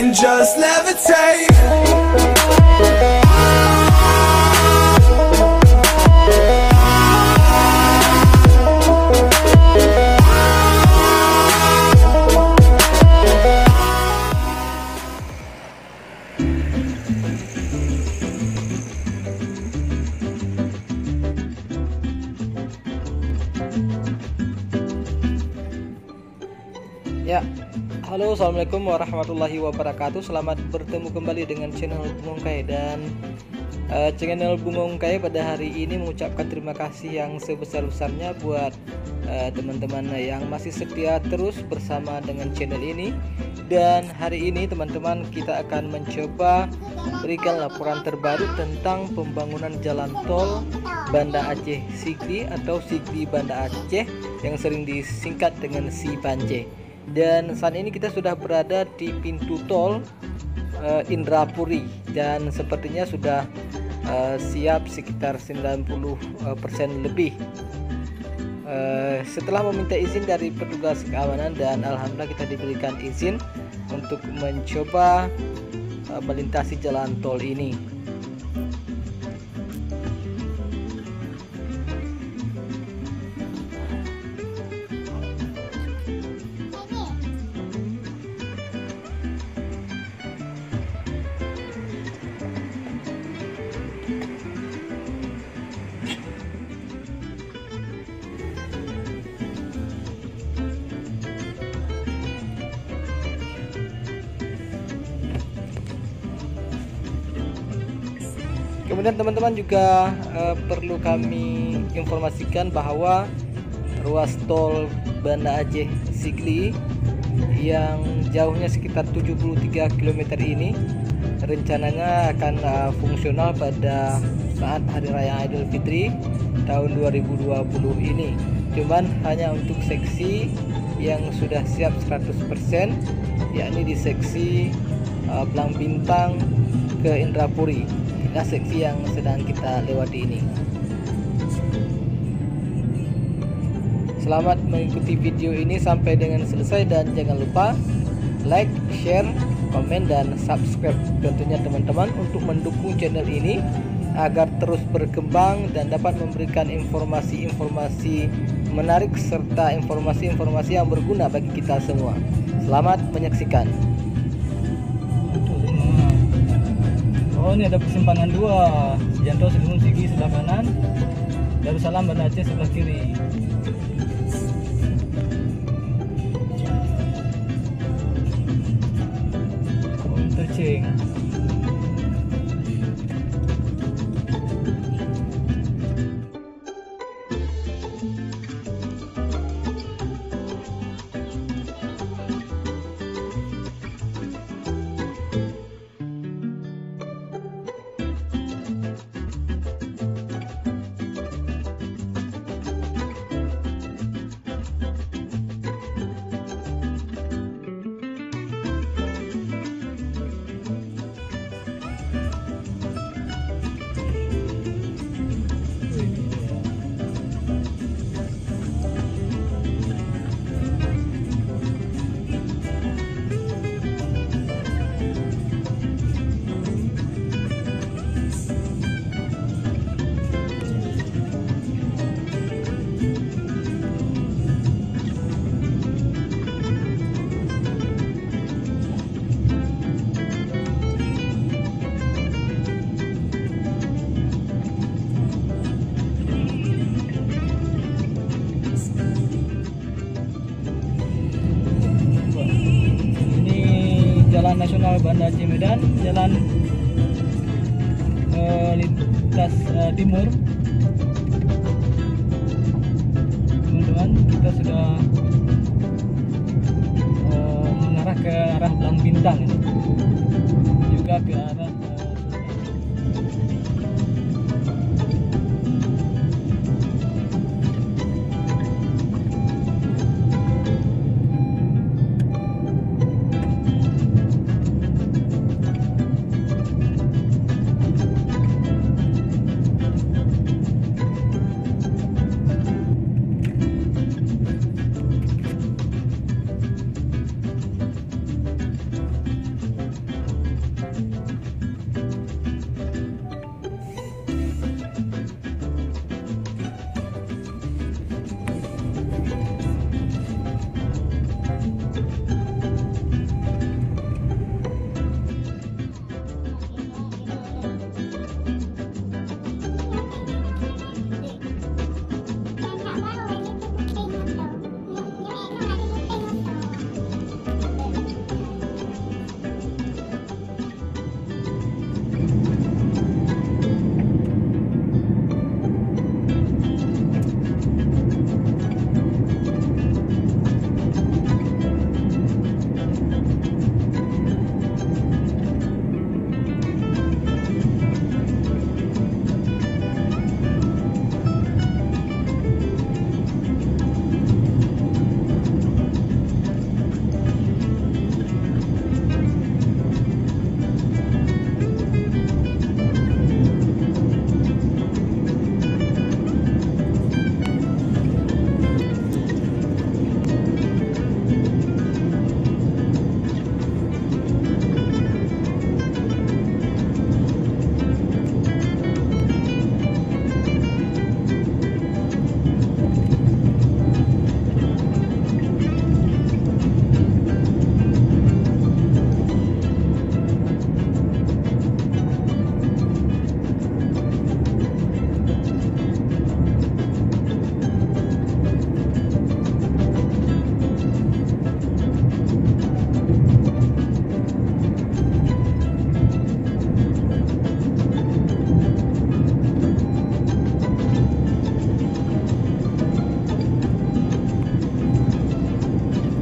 and just levitate. Ya, halo, assalamualaikum warahmatullahi wabarakatuh. Selamat bertemu kembali dengan channel Bung Ongkai. Dan channel Bung Ongkai pada hari ini mengucapkan terima kasih yang sebesar-besarnya buat teman-teman yang masih setia terus bersama dengan channel ini. Dan hari ini teman-teman, kita akan mencoba berikan laporan terbaru tentang pembangunan jalan tol Banda Aceh Sigli atau Sigli Banda Aceh yang sering disingkat dengan Sibanje. Dan saat ini kita sudah berada di pintu tol Indrapuri dan sepertinya sudah siap sekitar 90% lebih. Setelah meminta izin dari petugas keamanan, dan alhamdulillah kita diberikan izin untuk mencoba melintasi jalan tol ini. Kemudian teman-teman juga perlu kami informasikan bahwa ruas tol Banda Aceh Sigli yang jauhnya sekitar 73 km ini rencananya akan fungsional pada saat Hari Raya Idul Fitri tahun 2020 ini. Cuman hanya untuk seksi yang sudah siap 100%, yakni di seksi Blang Bintang ke Indrapuri. Nah, seksi yang sedang kita lewati ini. Selamat mengikuti video ini sampai dengan selesai, dan jangan lupa like, share, komen, dan subscribe tentunya teman-teman untuk mendukung channel ini agar terus berkembang dan dapat memberikan informasi-informasi menarik serta informasi-informasi yang berguna bagi kita semua. Selamat menyaksikan. Oh, ini ada persimpangan dua, Janto Segunung Sigi sebelah kanan, Darussalam Banda Aceh sebelah kiri. Oh, interchange. Jalan Nasional Banda Aceh Medan, jalan lintas timur. Teman-teman, kita sudah mengarah ke arah Blang Bintang ini, juga ke arah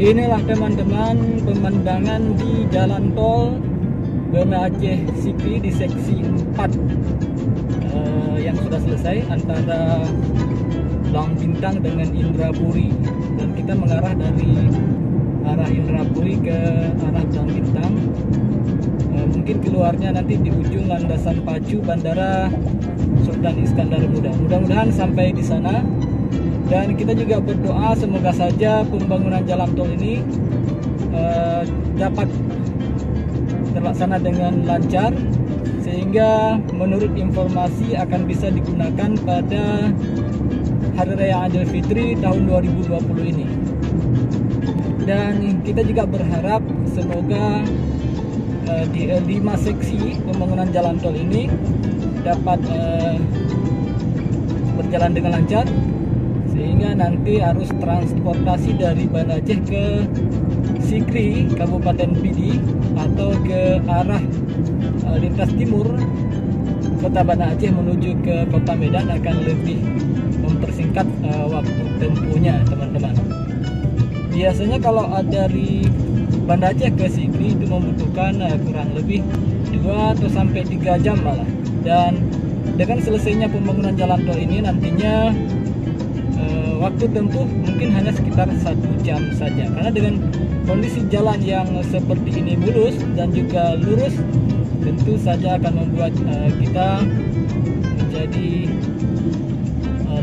Inilah teman-teman pemandangan di jalan tol Banda Aceh Sikri di seksi 4 yang sudah selesai antara Blang Bintang dengan Indrapuri, dan kita mengarah dari arah Indrapuri ke arah Blang Bintang. Mungkin keluarnya nanti di ujung landasan pacu Bandara Sultan Iskandar Muda. Mudah-mudahan sampai di sana. Dan kita juga berdoa semoga saja pembangunan jalan tol ini dapat terlaksana dengan lancar, sehingga menurut informasi akan bisa digunakan pada Hari Raya Idul Fitri tahun 2020 ini. Dan kita juga berharap semoga di 5 seksi pembangunan jalan tol ini dapat berjalan dengan lancar, sehingga nanti arus transportasi dari Banda Aceh ke Sikri, Kabupaten Pidi, atau ke arah lintas timur Kota Banda Aceh menuju ke Kota Medan akan lebih mempersingkat waktu tempuhnya, teman-teman. Biasanya kalau dari Banda Aceh ke Sikri itu membutuhkan kurang lebih 2 atau sampai 3 jam malah. Dan dengan selesainya pembangunan jalan tol ini nantinya waktu tempuh mungkin hanya sekitar 1 jam saja, karena dengan kondisi jalan yang seperti ini mulus dan juga lurus, tentu saja akan membuat kita menjadi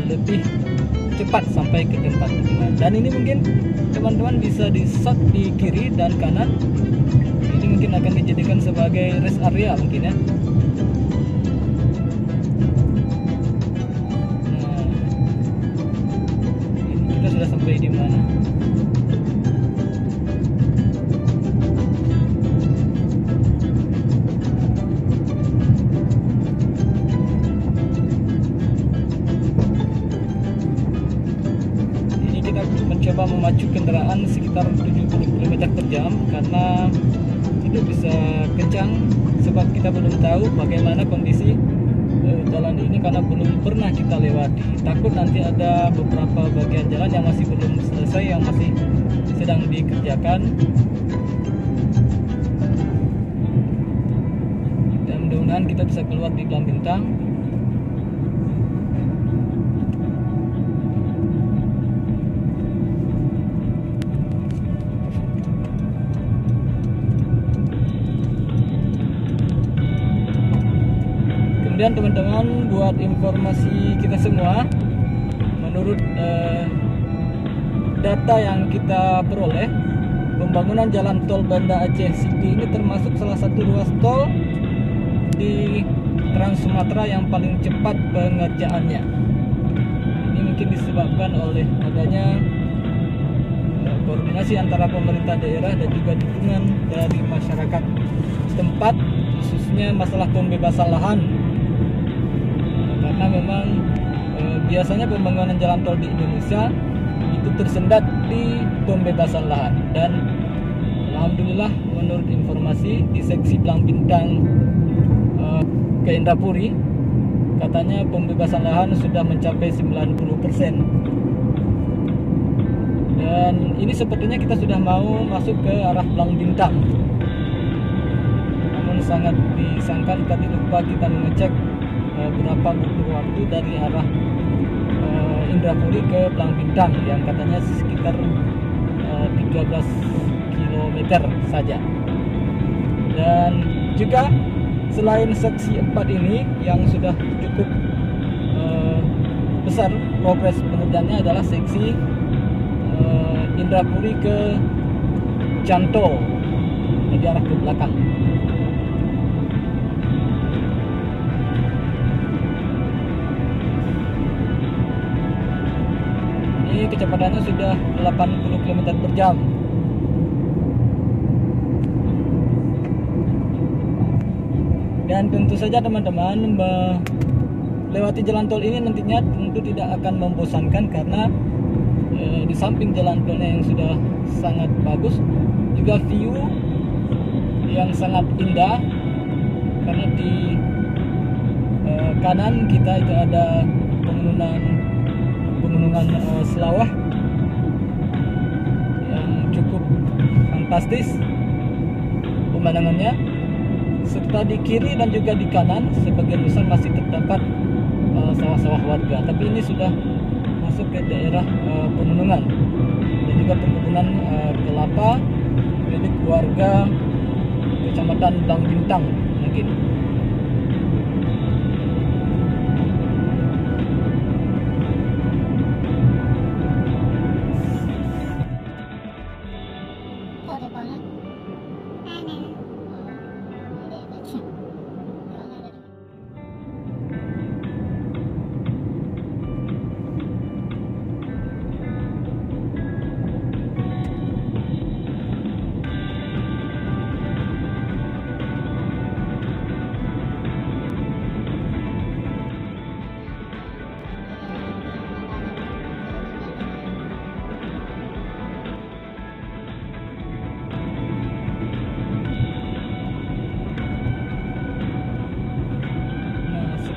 lebih cepat sampai ke tempat tujuan. Dan ini mungkin teman-teman bisa di shot di kiri dan kanan. Ini mungkin akan dijadikan sebagai rest area mungkin ya. Sudah sampai di mana? Ini kita mencoba memacu kendaraan sekitar 70 km per jam karena itu bisa kencang, sebab kita belum tahu bagaimana kondisi jalan ini karena belum pernah kita lewati. Takut nanti ada beberapa bagian jalan yang masih belum selesai, yang masih sedang dikerjakan. Dan mudah-mudahan kita bisa keluar di Blang Bintang. Kemudian teman-teman, buat informasi kita semua, menurut data yang kita peroleh, pembangunan jalan tol Banda Aceh Sikri ini termasuk salah satu ruas tol di Trans Sumatera yang paling cepat pengerjaannya. Ini mungkin disebabkan oleh adanya koordinasi antara pemerintah daerah dan juga dukungan dari masyarakat setempat, khususnya masalah pembebasan lahan. Karena memang biasanya pembangunan jalan tol di Indonesia itu tersendat di pembebasan lahan, dan alhamdulillah menurut informasi di seksi Blang Bintang ke Indrapuri katanya pembebasan lahan sudah mencapai 90%. Dan ini sepertinya kita sudah mau masuk ke arah Blang Bintang, namun sangat disangkan tadi lupa kita mengecek berapa butuh waktu dari arah Indrapuri ke Blang Bintang, yang katanya sekitar 13 km saja. Dan juga selain seksi 4 ini yang sudah cukup besar progres pengerjaannya adalah seksi Indrapuri ke Janto di arah ke belakang. Ini kecepatannya sudah 80 km per jam. Dan tentu saja teman-teman, melewati jalan tol ini nantinya tentu tidak akan membosankan, karena di samping jalan tolnya yang sudah sangat bagus, juga view yang sangat indah, karena di kanan kita itu ada pegunungan Selawah yang cukup fantastis pemandangannya, serta di kiri dan juga di kanan sebagian besar masih terdapat sawah-sawah warga, tapi ini sudah masuk ke daerah pegunungan dan juga perkebunan kelapa milik warga Kecamatan Blang Bintang mungkin.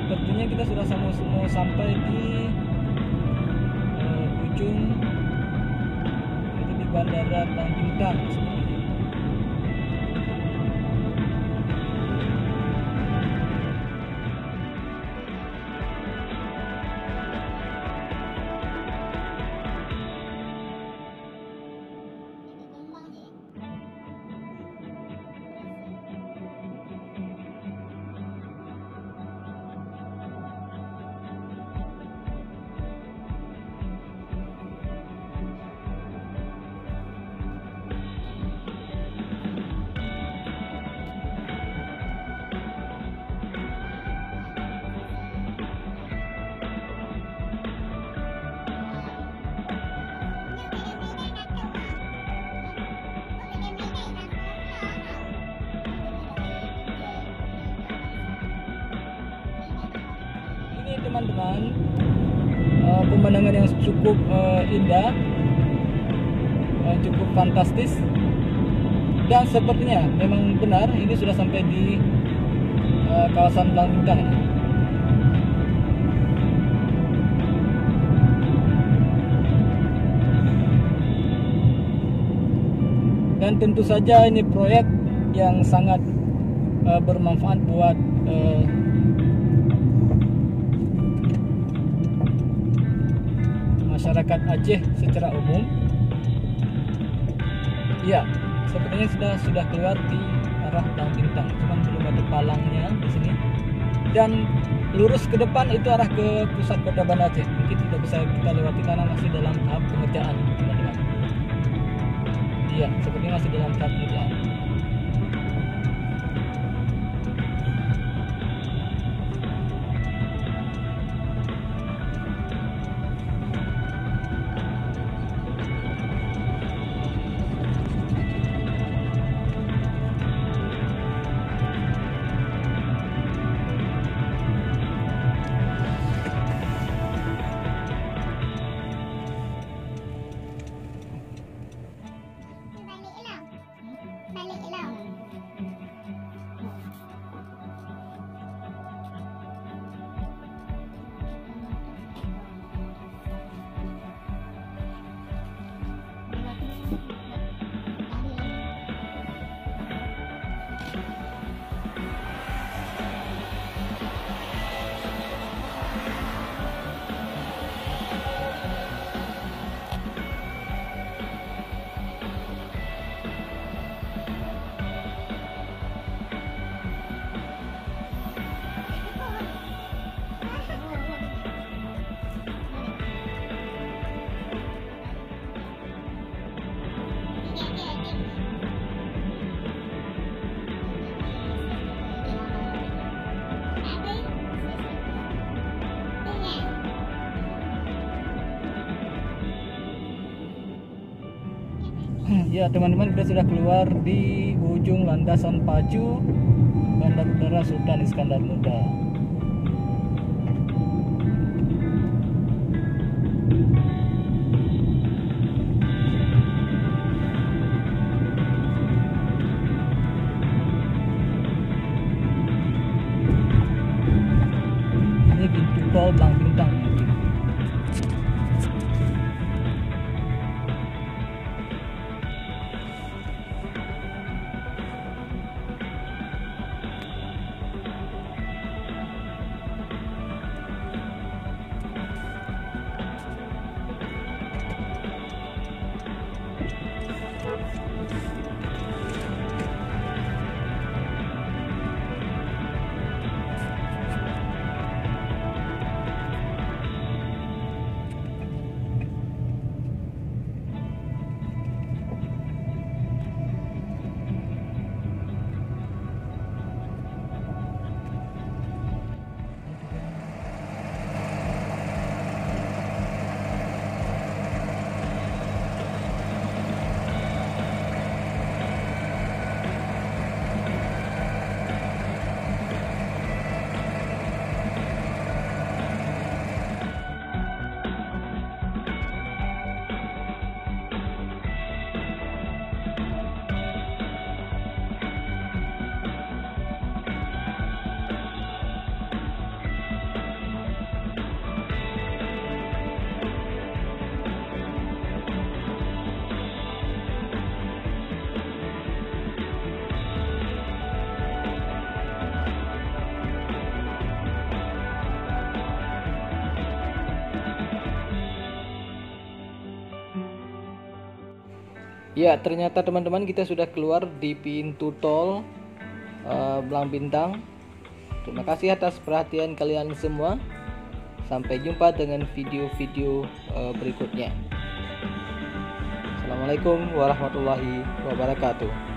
Sepertinya kita sudah mau sampai di ujung, itu di Bandara Blang Bintang sepertinya. Ini teman-teman pemandangan yang cukup indah, cukup fantastis, dan sepertinya memang benar ini sudah sampai di kawasan Blang Bintang ini. Dan tentu saja ini proyek yang sangat bermanfaat buat masyarakat Aceh secara umum. Ya, sepertinya sudah keluar di arah Blang Bintang, cuman belum ada palangnya di sini. Dan lurus ke depan itu arah ke pusat kota Banda Aceh. Mungkin tidak bisa kita lewati karena masih dalam tahap pengerjaan, teman-teman. Iya, sepertinya masih dalam tahap pengerjaan. Ya teman-teman, kita sudah keluar di ujung landasan pacu Bandar Udara Sultan Iskandar Muda. Ini pintu tol Blang Bintang. Ya, ternyata teman-teman kita sudah keluar di pintu tol Belang Bintang. Terima kasih atas perhatian kalian semua. Sampai jumpa dengan video-video berikutnya. Assalamualaikum warahmatullahi wabarakatuh.